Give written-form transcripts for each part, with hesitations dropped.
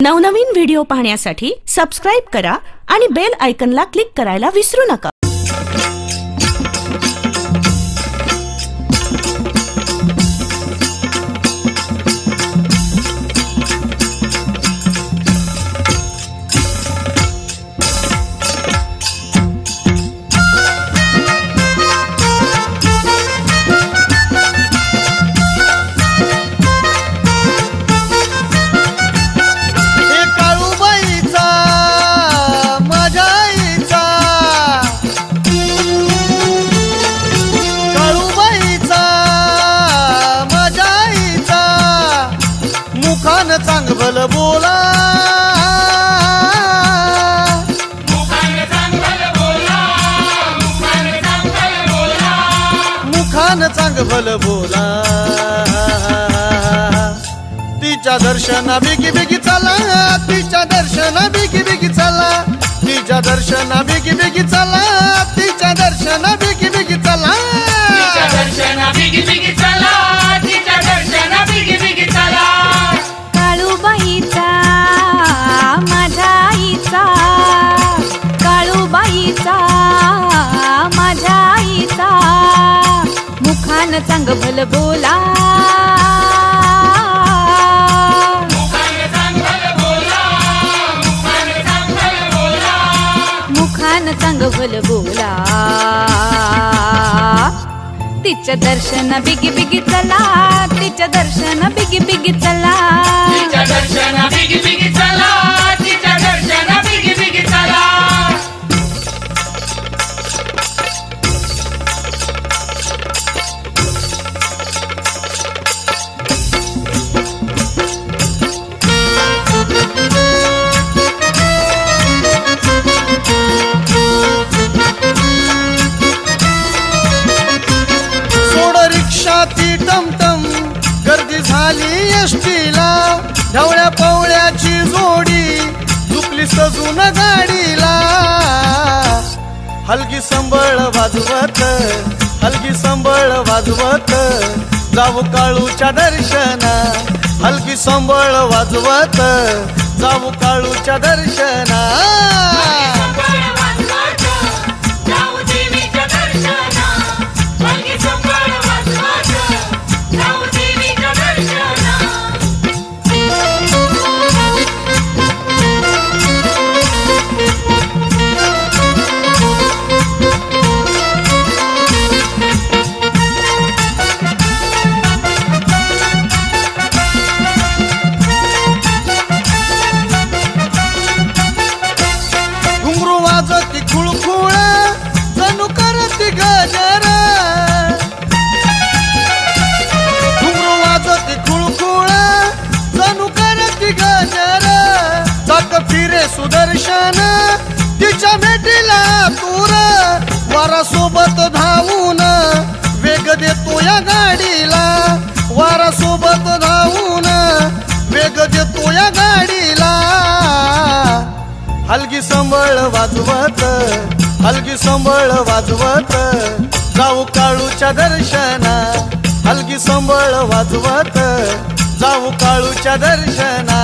नवनवीन व्हिडिओ पाहण्यासाठी सबस्क्राइब करा आणि बेल आयकॉनला क्लिक करायला विसरू नका। चांगल बोला मुखान चांगल बोला तिच्या दर्शना बिगी बिगी चला तिच्या दर्शना बिगी बिगी चला तिच्या दर्शना बिगी बिगी चला तिच्या दर्शना बिगी बिगी चला तिच्या दर्शना बिगी बिगी चला तिच्या दर्शना बिगी बिगी चला काळूबाईचा माझ्या आईचा काळूबाईचा माझ्या आईचा मुखान चांगल बोला मुखान चांगल बोला तिच्या दर्शन बिगी बिगी चला तिच्या दर्शन बिगी बिगी चला तिच्या दर्शन बिगी बिगी चला तिच्या दर्शन बिगी बिगी चला ती टमटम गर्दी झाली एसटीला ढवळ्या पवळ्याची जोडी झुकली सजून गाडीला हलगी संबळ वाजवत हलगी संबळ वाजवत जाऊ काळूच्या दर्शना हलगी संबळ वाजवत जाऊ काळूच्या दर्शना वाजती खुळखुळ जणू करती गजर घुंगरू वाजती खुळखुळ जणू करती गजर चाक फिरे सुदर्शन तिच्या भेटीला तूर वारासोबत धावून वेग देतो या गाडीला वारासोबत धावून वेग देतो या गाडीला हलगी संबळ वाजवत हलगी संबळ वाजवत जाऊ काळूच्या दर्शना हलगी संबळ वाजवत जाऊ काळूच्या दर्शना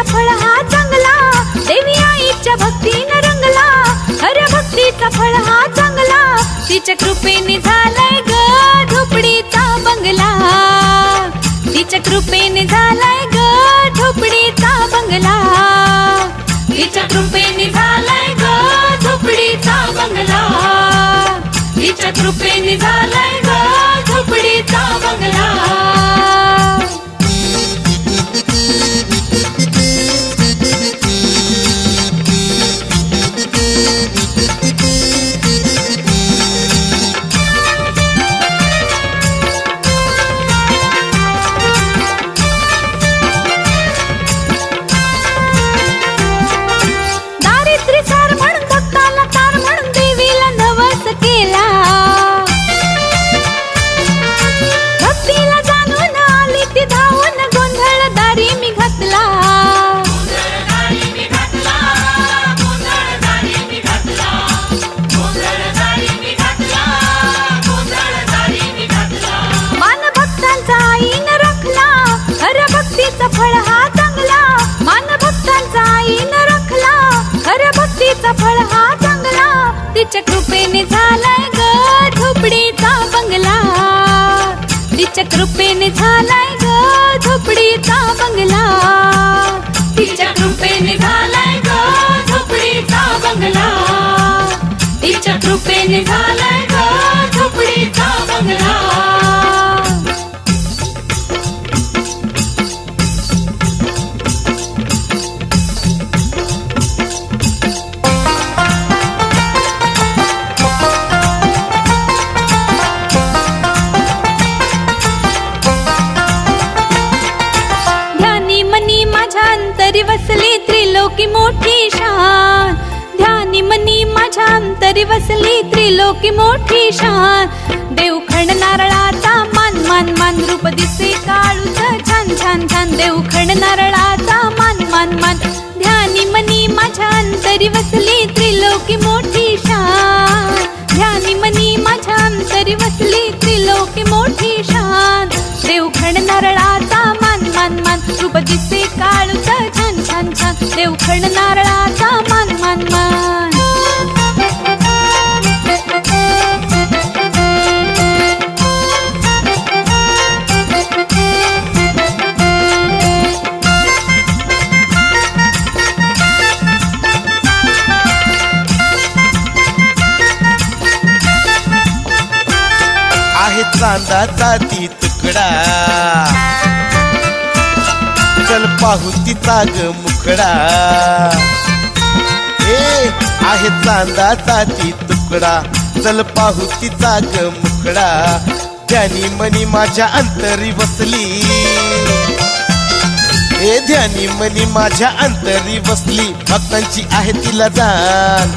फळ हा चांगला देवी आईच्या भक्तीनं रंगला हर भक्तीचा फळ हा चांगला तिच्या कृपेने झालाय ग झोपडीचा बंगला तिच्या कृपेने झालाय ग झोपडीचा बंगला तिच्या कृपेने झालाय ग झोपडीचा बंगला तिच्या कृपेने झालाय ग झोपडीचा बंगला दारिद्र्य सार म्हणून भक्ताला तार म्हणून देवीला नवस केला भक्ती कृपेने झालाय ग झोपडीचा बंगला, तिच्या कृपेने झालाय ग झोपडीचा बंगला, तिच्या कृपेने झालाय ग झोपडीचा बंगला, तिच्या कृपेने झालाय ग झोपडीचा बंगला. ध्यानी मनी माझ्या अंतरी वसली त्रिलोकी मोठी शान, ध्यानी मनी माझ्या अंतरी वसली त्रिलोकी मोठी शान, देवखंड नारळाचा मान मान मान रूप दिसे काळूच छान छान छान, देवखंड नारळाचा मान मान मान, ध्यानी मनी माझ्या अंतरी वसली त्रिलोकी मोठी शान, ध्यानी मनी माझ्या अंतरी वसली त्रिलोकी मोठी शान, देवखंड नारळाचा मान मान मान रूप दिसे काळूच छान छान छान, देवखंड नारळाचा मान मान मान. आहे चांदाचा ती तुकडा, चल पाहू तिचा ग मुखडा. आहे चांदाचा ती तुकडा, चल पाहू तिचा ग मुखडा, ध्यानी मनी माझ्या अंतरी वसली, ध्यानी मनी माझ्या अंतरी वसली, भक्तांची आहे तिला जाण,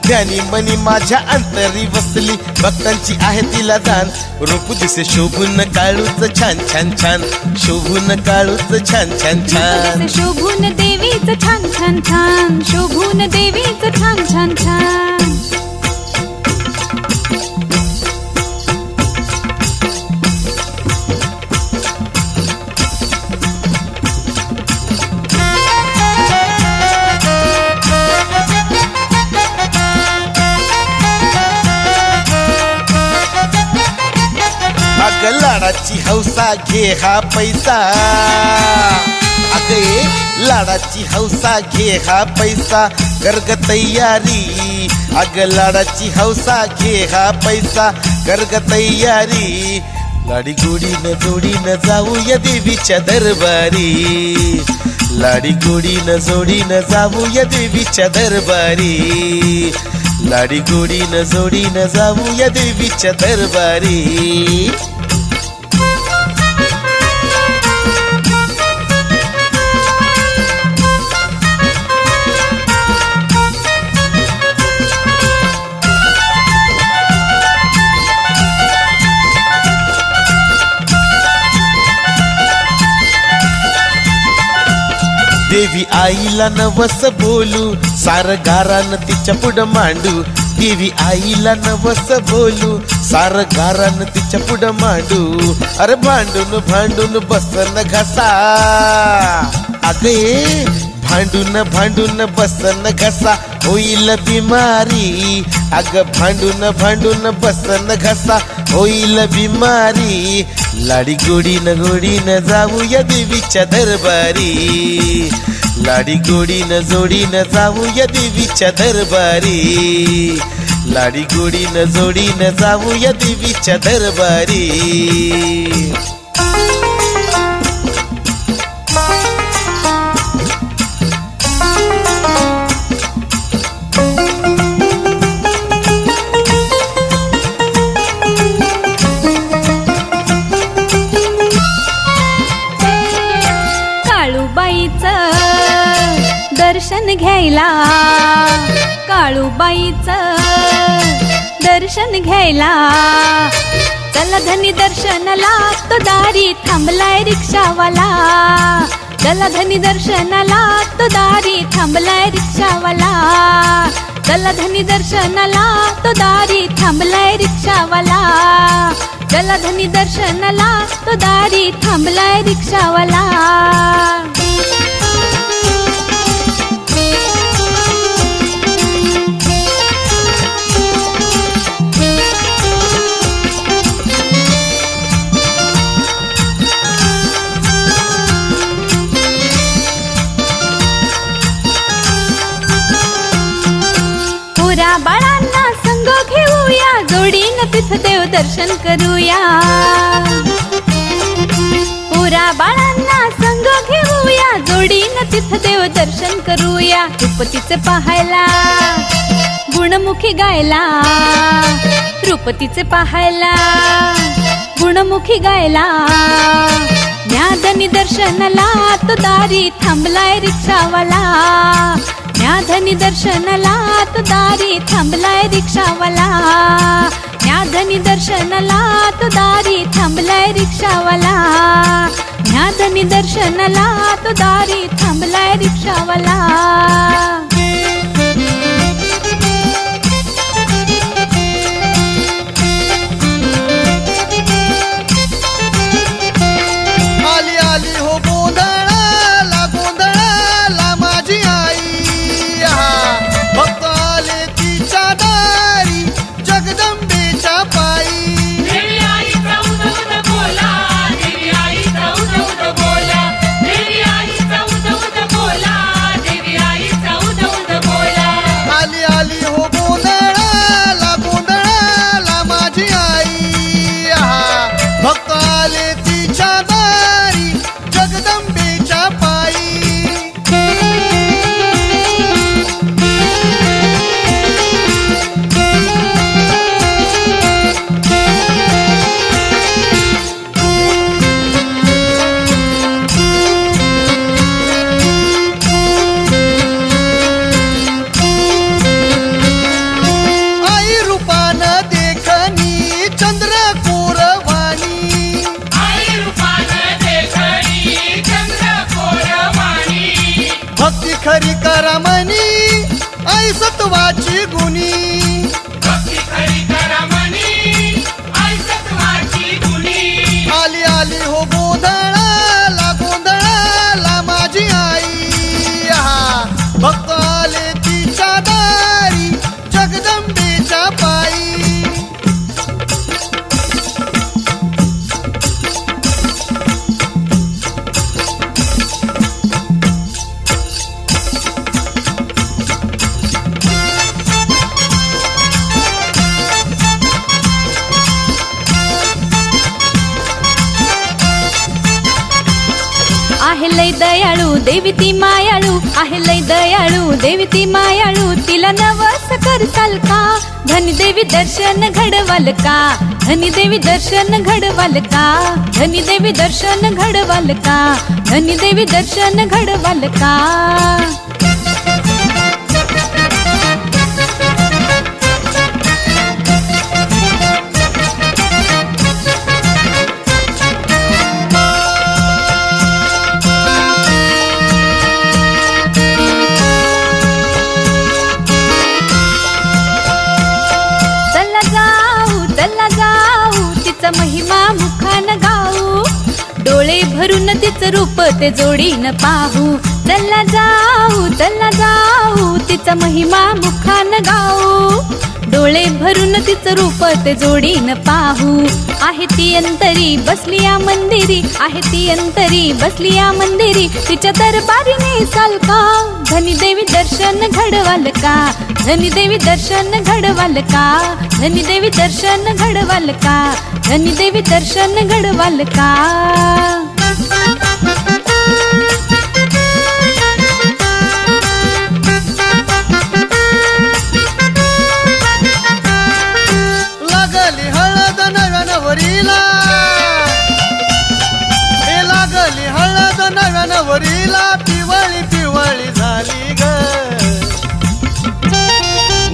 ध्यानी मनी माझ्या अंतरी वसली, भक्तांची आहे तिला जाण, रूप दिसे शोभून काळूच छान छान छान, शोभून काळूच छान छान छान, शोभून देवीच छान छान छान, शोभून देवीच छान छान छान. अग लाडाची हौसा घे हा पैसा, अगे लाडाची हौसा घे हा पैसा, गर्ग तयारी, अग लाडाची हौसा घे हा पैसा, गर्ग तयारी, लाडी गोडीनं जोडीनं जाऊया देवीच्या दरबारी, लाडी गोडीनं जोडीनं जाऊया देवीच्या दरबारी, लाडी गोडीनं जोडीनं जाऊया देवीच्या दरबारी. देवी आईला नवस बोलू, सार गारान तिच्या पुढं मांडू, देवी आईला नवस बोलू, सार गारान तिच्या पुढं मांडू, अरे भांडून भांडून बसन घसा, अगे भांडून भांडून बसन घसा, होईल बिमारी, अग भांडून भांडून बसन घसा, होईल बिमारी, लाडी गोडीनं गोडीनं जाऊया देवीच्या दरबारी, लाडी गोडीनं जोडीनं जाऊया देवीच्या दरबारी, लाडी गोडीनं जोडीनं जाऊया देवीच्या दरबारी. दर्शन घ्यायला, काळूबाईचं दर्शन घ्यायला, चला धनी दर्शनाला, तो दारी थांबलाय रिक्षावाला, चला धनी दर्शनाला, तो दारी थांबलाय रिक्षावाला, चला धनी दर्शनाला, तो दारी थांबलाय रिक्षावाला, चला धनी दर्शनाला, तो दारी थांबलाय रिक्षावाला. जोडीनं तिथं देव दर्शन करूया. पोरा बाळांना संग घेऊया, जोडीनं तिथं देव दर्शन करूया. रुपतीचे पाहायला गुणमुखी गायला, रुपतीचे पाहायला गुणमुखी गायला. ज्ञाधनी दर्शनाला तो दारी थांबलाय रिक्षावाला, ज्ञाधनी दर्शनाला तो दारी थांबलाय रिक्षावाला. ज्ञाधनी दर्शनाला तो दारी थांबलाय रिक्षावाला, ज्ञाधनी दर्शनाला तो दारी थांबलाय रिक्षावाला. आली आली हो गोंधळाला, गोंधळाला माझी आई. भक्त आले तिच्या दारी जगदंबेच्या पायी. देवी आईचा उद उद बोला, देवी आईचा उद उद बोला, देवी आईचा उद उद बोला, देवी आईचा उद उद बोला. आली आली हो गोंधळाला, गोंधळाला माझी आई. भक्त आले तिच्या दारी जगदंबेच्या पायी. आई रूपानं देखनी चंद्रकोर वाणी. आई रूपानं देखणी चंद्रकोर वाणी. भक्ती खरी करा मनी आई सत्वाची गुणी. भक्ती खरी करा मनी, आई सत्वाची गुणी. आली आली हो गोंधळाला, गोंधळाला माझी आई. भक्त आले तिच्या दारी जगदंबेच्या पायी. आहे लय दयाळू देवी ती मायाळू, आहे लय दयाळू देवी ती मायाळू. तिला नवस करसाल का, धनी देवी दर्शन घडवाल का, धनी देवी दर्शन घडवाल का, धनी देवी दर्शन घडवाल का, धनी देवी दर्शन घडवाल का. चला जाऊ तिचा महिमा मुखान गाऊ, डोळे भरून तिचं रूप ते जोडीन पाहू. चला जाऊ तिचा महिमा मुखान गाऊ, डोळे भरून तिचं रूप ते जोडीन पाहू. आहे ती अंतरी बसली या मंदिरी, आहे ती अंतरी बसली या मंदिरी. तिच्या दरबारी नेसाल का, धनी देवी दर्शन घडवाल का, धनी देवी दर्शन घडवाल का, धनी देवी दर्शन घडवाल का, धनी देवी दर्शन घडवाल का. लागली हळद नव्या नवरीला, हे लागली हळद नव्या नवरीला. पिवळी पिवळी झाली ग,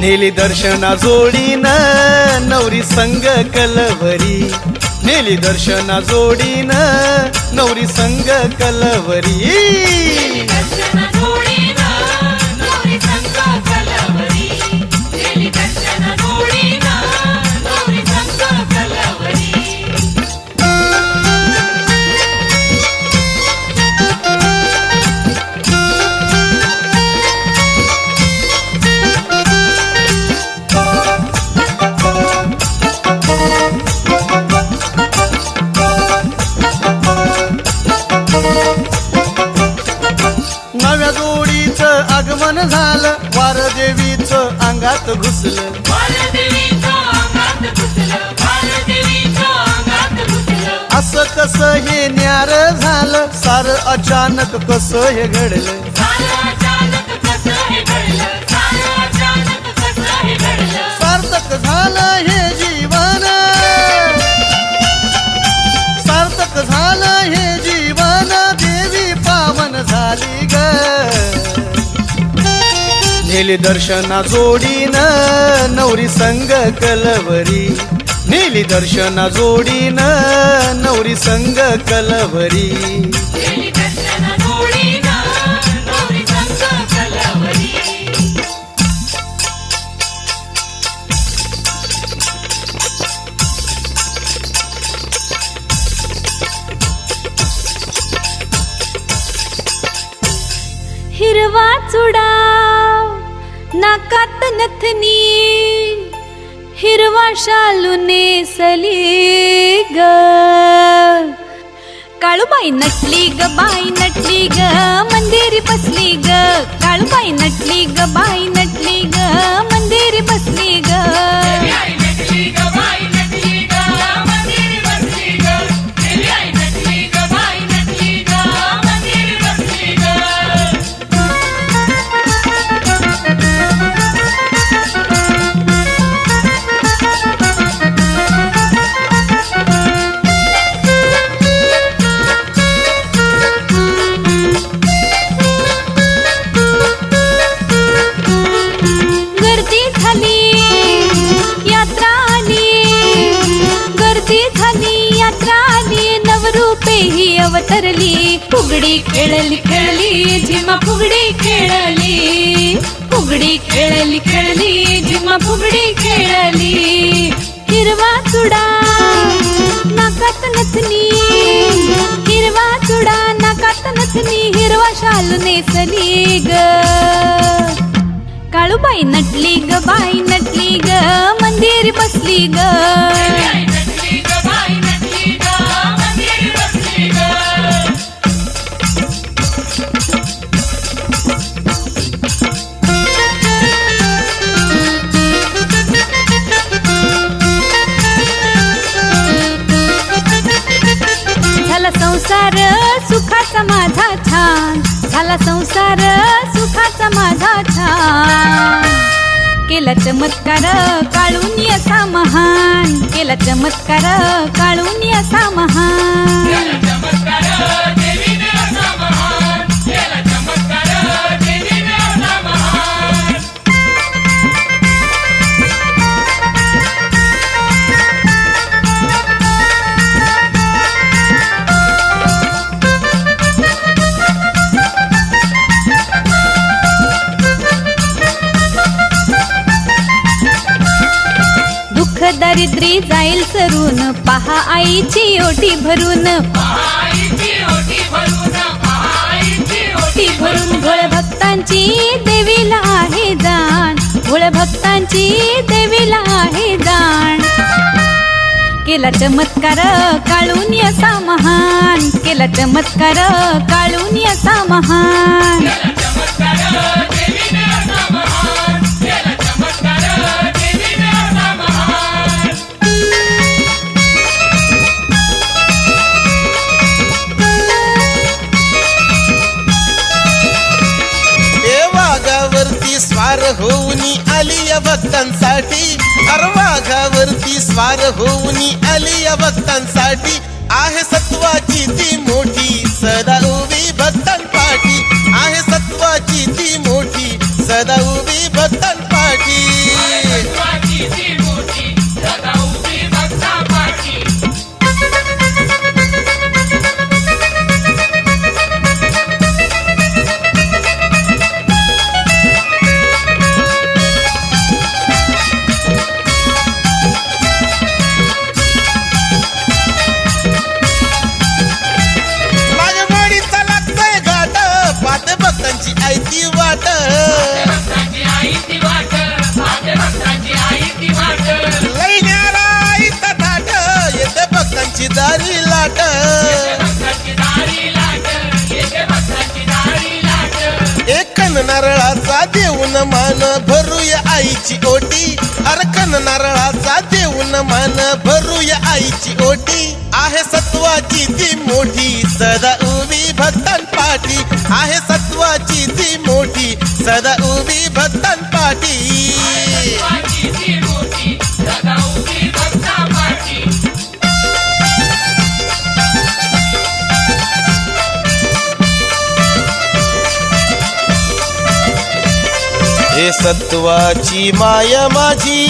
नेली दर्शना जोडीन नवरी संग कलवरी. नेली दर्शना जोडीन नवरी संग कलवरी. दर्शना जोडीनं नवरी संग कलवरी, गेली दर्शना जोडीनं नवरी संग कलवरी. नव्या जोडीचं आगमन झालं, वार देवीचं अंगात घुसलं. वारदेवीचं अंगात अंगात घुसलं बालदेवीच्या अंगात घुसलं असं कसं हे न्यार झालं सार अचानक कसं हे घडलं सारं अचानक कसं हे घडलं सारं अचानक कसं हे घडलं सार्थक झालं हे जीवन सार्थक झालं हे जीवन देवी पावन झाली ग नेली दर्शना जोडीनं नवरी संग कलवरी नेली दर्शना जोडीनं नवरी संग कलवरी गेली दर्शन जोडीनं नवरी संग कलवरी हिरवा चुडाव नाकात नथनी हिरवा शालू नेसली ग काळूबाई नटली ग बाई नटली ग मंदिरी बसली ग काळूबाई नटली ग बाई नटली ग मंदिरी बसली ग देवी आई नटली ग बाई नटली ग मंदिरी बसली ग देवी आई नटली ग बाई नटली ग मंदिरी बसली ग गर्दी झाली यात्रा आली गर्दी झाली यात्रा आली नवरूपे ही अवतरली फुगडी खेळली खेळली झिमा फुगडी खेळली फुगडी खेळली खेळली झिमा फुगडी खेळली हिरवा चुडा नाकात नथनी हिरवा चुडा नाकात नथनी हिरवा शालू नेसली ग काळूबाई नटली ग बाई नटली ग मंदिरी बसली ग देवी आई नटली ग बाई नटली ग मंदिरी बसली ग झाला संसार सुखाचा माझा छान झाला संसार सुखाचा माझा छान केला चमत्कार काळूनी असा महान केला चमत्कार काळूनी असा महान केला चमत्कार देवीने असा महान केला चमत्कार देवीने असा महान दुःख दारिद्री जाईल सरून पहा आईची ओटी भरून आईची ओटी भरून आईची ओटी भरून भोळ भक्तांची देवीला आहे दान भोळ भक्तांची देवीला आहे दान केला चमत्कार काळूनी असा महान केला चमत्कार काळूनी असा महान केला चमत्कार देवीने असा महान केला चमत्कार देवीने असा महान ए वाघावरती स्वार होऊनी आली या भक्तांसाठी अरे वाघावरती स्वार होऊनी आली या भक्तांसाठी आहे सत्वाची ती मोठी सदा उभी भक्तांपाठी आहे सत्वाची ती मोठी सदा उभी भक्तांपाठी सत्वाची ती मोठी सदा उभी भक्तांपाठी माझ्या वाडीचा लागतोय घाट पाहते भक्तांची आयती वाट भक्तांची आई ती वाट भक्तांची आई ती वाट लैन्याला आईचा ताट येते भक्तांची दारी लाट भक्तांची दारी लाट येते भक्तांची दारी लाट एक नारळाचा देऊन मान भरूया आई आईची ओटी अर्कन नारळाचा देऊन मान भरूया आईची ओटी आहे सत्वाची ती मोठी सदा उभी भक्तांपाठी आहे सत्वाची ती मोठी सदा उभी भक्तांपाठी हे सत्वाची माया माझी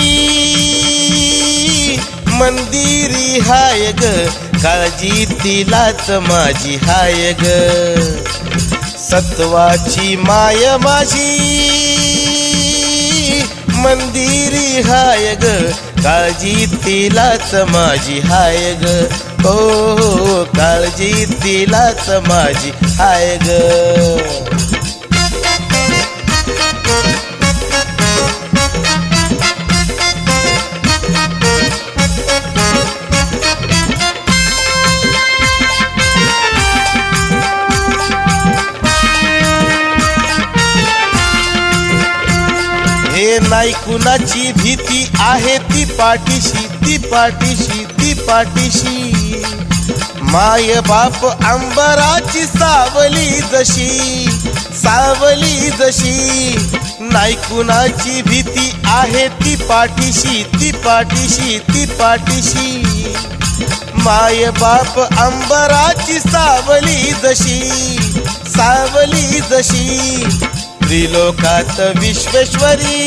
मंदिरी हाय ग काळजी तिलाच माझी हाय ग सत्वाची माया माझी मंदिरी हाय ग काळजी तिलाच माझी हाय ग हो काळजी तिलाच माझी हाय ग नाही कुणाची भीती आहे ती पाठीशी ती पाठीशी ती पाठीशी माय बाप अंबराची सावली जशी नाही कुणाची भीती आहे ती पाठीशी ती पाठीशी ती पाठीशी माय बाप अंबराची सावली जशी त्रिलोकात विश्वेश्वरी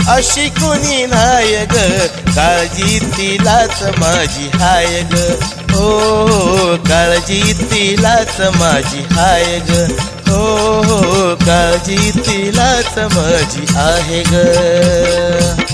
अशी कुणी नाय ग काळजी तिलाच माझी हाय ग हो काळजी तिलाच माझी हाय ग हो काळजी तिलाच माझी आहे ग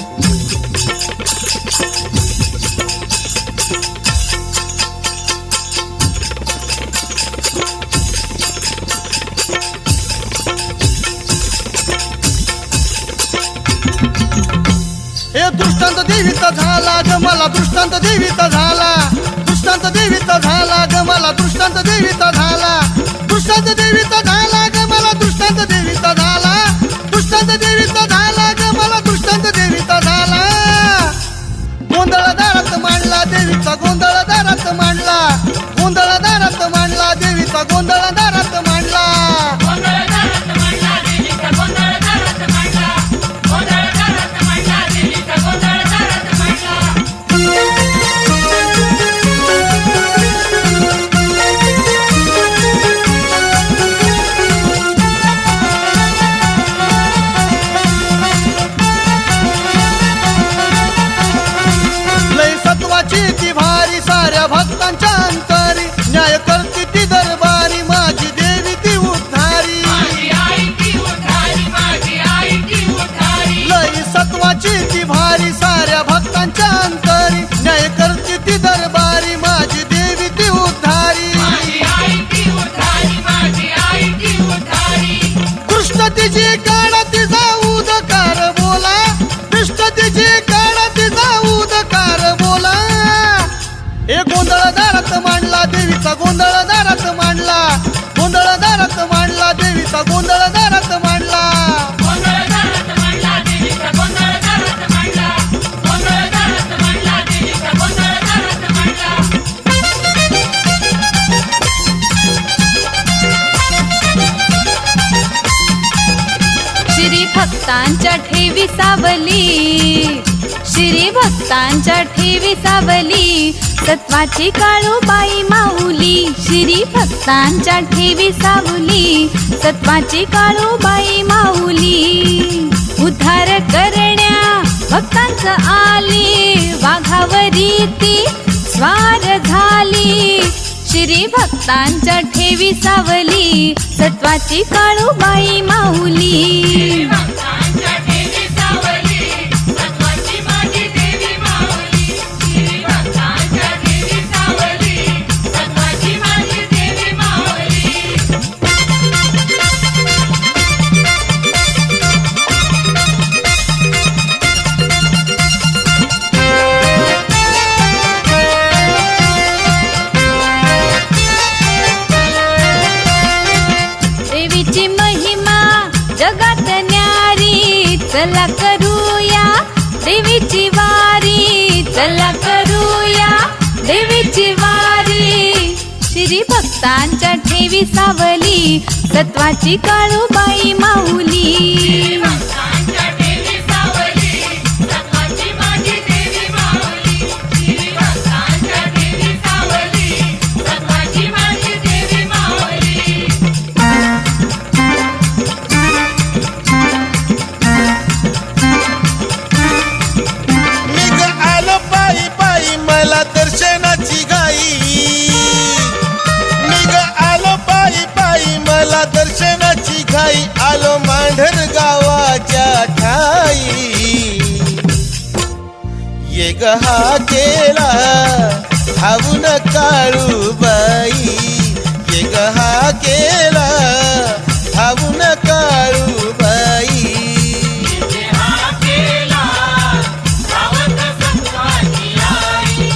दृष्टांत देवीचा झाला ग मला दृष्टांत देवीचा झाला दृष्टांत देवीचा झाला ग मला दृष्टांत देवीचा झाला दृष्टांत देवीचा झाला ग मला दृष्टांत देवीचा झाला दृष्टांत देवीचा झाला ग मला दृष्टांत देवीचा झाला गोंधळ दारात मांडला देवीचा गोंधळ दारात मांडला गोंधळ दारात मांडला देवीचा गोंधळ दारात मांडला ती भारी साऱ्या भक्तांच्या अंतरी न्याय करती ती दरबारी माझी देवी ती उद्धारी लई सत्वाची ती भारी साऱ्या भक्तांच्या अंतरी न्याय करती ती दरबारी माझी देवी ती उद्धारी कृष्ण तिची काढ तिचा उदकार बोला कृष्ण तिची काढ तिचा उदकार बोला हे गोंधळ दारात मांडला देवीचा गोंधळ दारात मांडला गोंधळ दारात मांडला देवीचा गोंधळ दारात मांडला श्री भक्तांच्या ठेवी सावली श्री भक्तांच्या ठेवी सावली सत्वाची काळूबाई माऊली श्री भक्तांच्या ठेवी सावली सत्वाची काळूबाई माऊली उद्धार करण्या भक्तांचं आली वाघावरी ती स्वार झाली श्री भक्तांच्या ठेवी सावली सत्वाची काळूबाई माऊली देवीची महिमा जगात न्यारी चला करूया देवीची वारी, चला करूया देवीची वारी. श्री भक्तांच्या ठेवी सावली, सत्वाची काळूबाई माऊली. भक्तांच्या देवी सावली, सत्वाची माझी देवी माऊली. श्री भक्तांच्या देवी सावली, सत्वाची माझी देवी माऊली. मी ग आलो पायी पायी मला दर्शनाची घाई. मी ग आलो पायी पायी मला दर्शनाची घाई. आलो मांढर गावाच्या ठाई. ये ग हा केला धावून काळूबाई. ये ग हा केला धावून काळूबाई. हा केला सावध सत्वाची आई.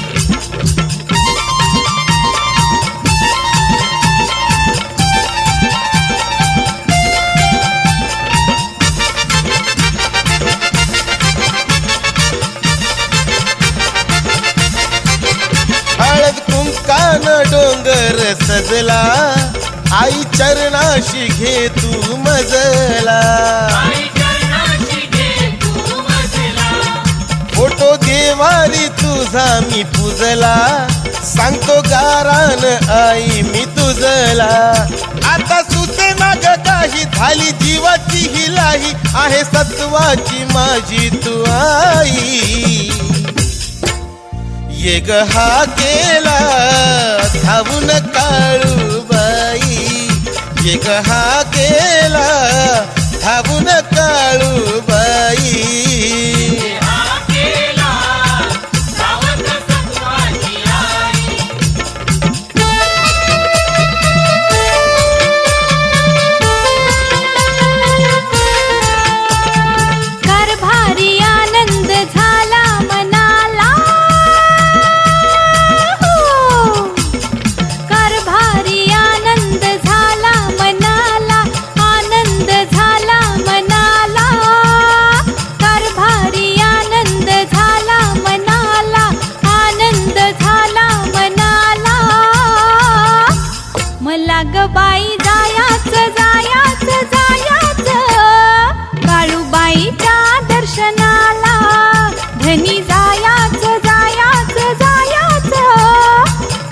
हळद कुंकान डोंगर सजला. आई चरणाशी घे तू मजला. आई चरणाशी घे तू मजला. फोटो देवारी तुझा मी पूजला. सांगतो गारान आई मी तुझला. आता सुचना ग काही झाली जीवाची हिलाही. आहे सत्वाची माझी तू आई. ये ग हा केला धावून काळूबाई. ये ग हा केला धावून काळूबाई. हा केला सावध सत्वाची आई. कारभारी आनंद झाला मनाला. हो. कारभारी आनंद झाला मनाला, आनंद झाला मनाला. कारभारी आनंद झाला मनाला, आनंद झाला मनाला. मला ग बाई जायाचं जायाचं जायाचं काळूबाईच्या दर्शनाला. धनी जायाचं जायाचं जायाचं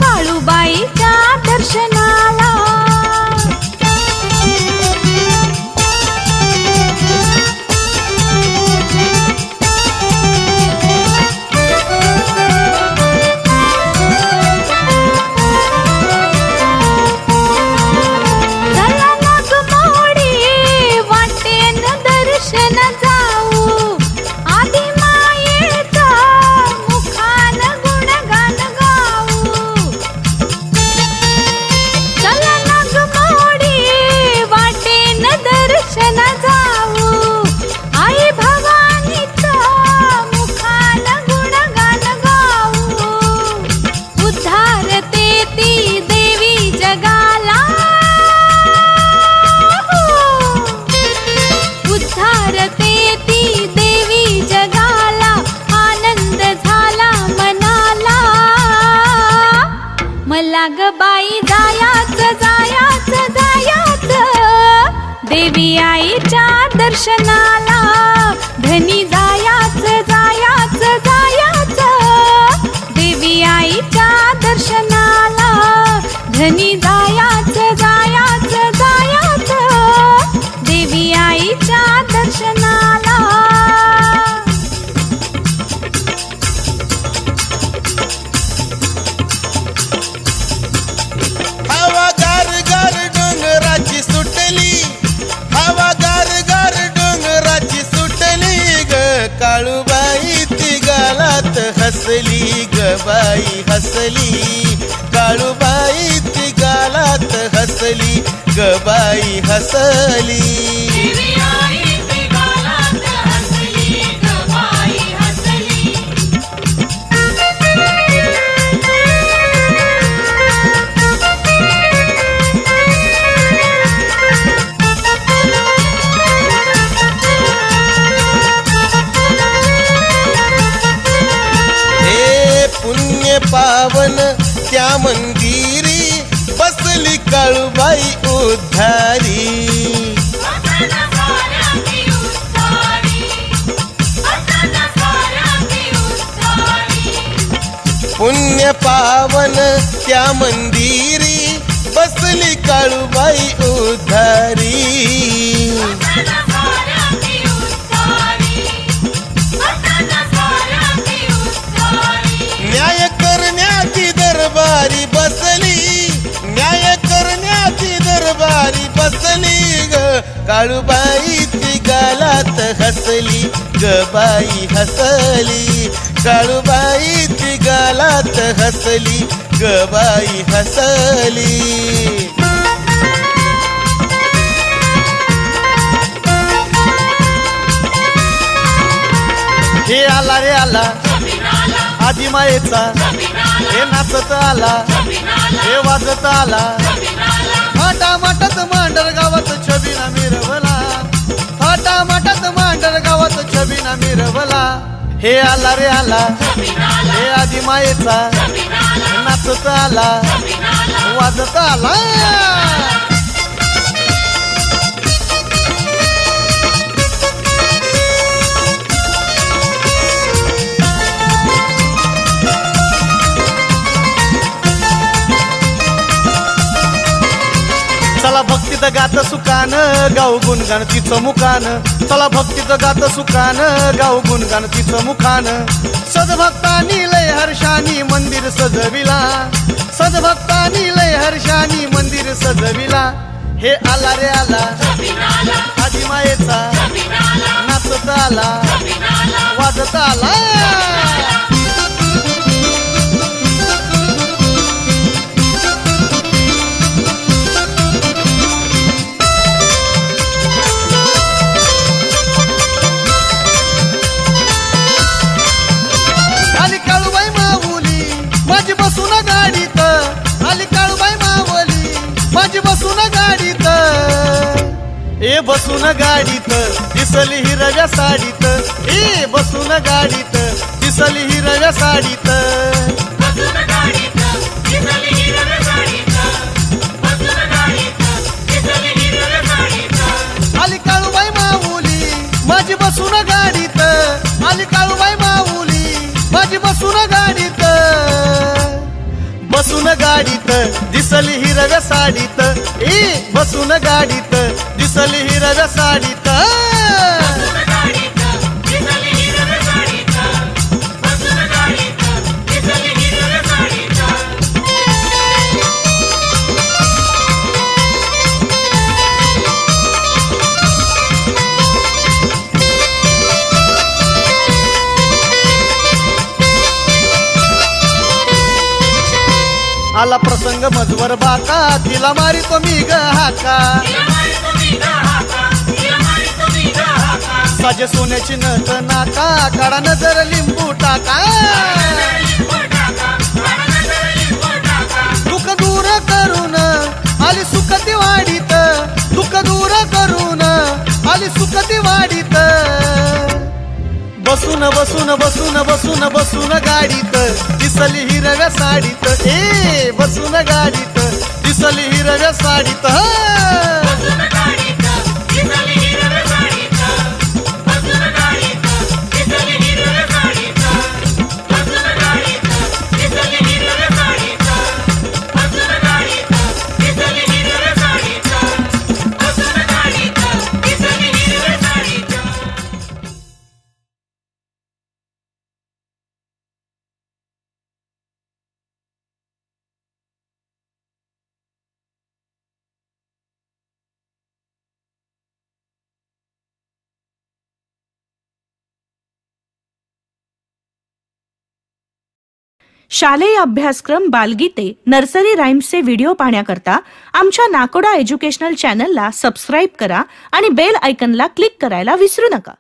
काळूबाईच्या दर्शनाला. चला नाग मोडी वाटेन दर्शन जाऊ. आधी मायेचा मुखान गुणगान गाऊ. चला नाग मोडी वाटेन दर्शन जाऊ. आई भवानीचा मुखान गुणगान गाऊ. उद्धारते ती देवी जगाला. उद्धारते ती देवी जगाला. आनंद झाला मनाला. मला ग बाई जायाचं जायाचं जायाचं देवी आईच्या दर्शनाला. धनी जायाचं जायाचं जायाचं देवी आईच्या दर्शनाला. धनी जायाचं जायाचं जायाचं देवी आईच्या दर्शनाला. हवा गार गार डोंगराची सुटली. हवा गार गार डोंगराची सुटली ग. काळूबाई ती गालात हसली ग बाई हसली. काळूबाई ती गालात हसली ग बाई हसली. देवी आई ती गालात हसली ग बाई हसली. काळूबाई उद्धारी. पुण्य पावन त्या मंदिरी बसली काळूबाई उद्धारी. न्याय करण्याची दरबारी बसली, न्याय करण्याची दरबारी बसली ग काळूबाई ती गालात हसली ग बाई हसली. काळूबाई ती गालात हसली ग बाई हसली. हे आला रे आला आधी मायेचा, हे नाचत आला, हे वाजत आला. फाटा माटात मांडर गावात छबिना मिरवला, फाटा माटात मांडर गावात छबिना मिरवला. हे आला रे आला, हे आधी मायेचा, नाचत आला, वाजत आला. चला भक्तीत गात सुकान गाऊ गुणगान तिचं मुखान. चला भक्तीत गात सुकान गाऊ गुणगान तिचं मुखान. सद्भक्तांनी लय हर्षानी मंदिर सजविला, सद्भक्तांनी लय हर्षानी मंदिर सजविला. हे आला रे आला आधी मायेचा, नाचत आला, वाजत आला. आली काळूबाई माऊली माझी बसून गाडीत, आली काळूबाई माऊली माझी बसून गाडीत. ए बसून गाडीत दिसली हिरव्या साडीत, ए बसून गाडीत दिसली हिरव्या साडीत. आली काळूबाई माऊली माझी बसून गाडीत, आली काळूबाई माऊली माझी बसून गाडीत. बसून गाडीत दिसली हिरव्या साडीत, ए बसून गाडीत दिसली हिरव्या साडीत. आला प्रसंग मजवर बाका, तिला मारितो मी ग हाका. साजे सोन्याची नथ नाका, काढा नजर लिंबू टाका. दुःख दूर करून आली सुखती वाढीत, दुःख दूर करून आली सुखती वाढीत. बसून बसून बसून बसून बसून गाडीत दिसली हिरव्या साडीत, ए बसून गाडीत दिसली हिरव्या साडीत. शालेय अभ्यासक्रम बालगीते नर्सरी राईम्सचे व्हिडिओ पाहण्याकरता आमच्या नाकोडा एज्युकेशनल चॅनलला सबस्क्राईब करा आणि बेल आयकॉनला क्लिक करायला विसरू नका.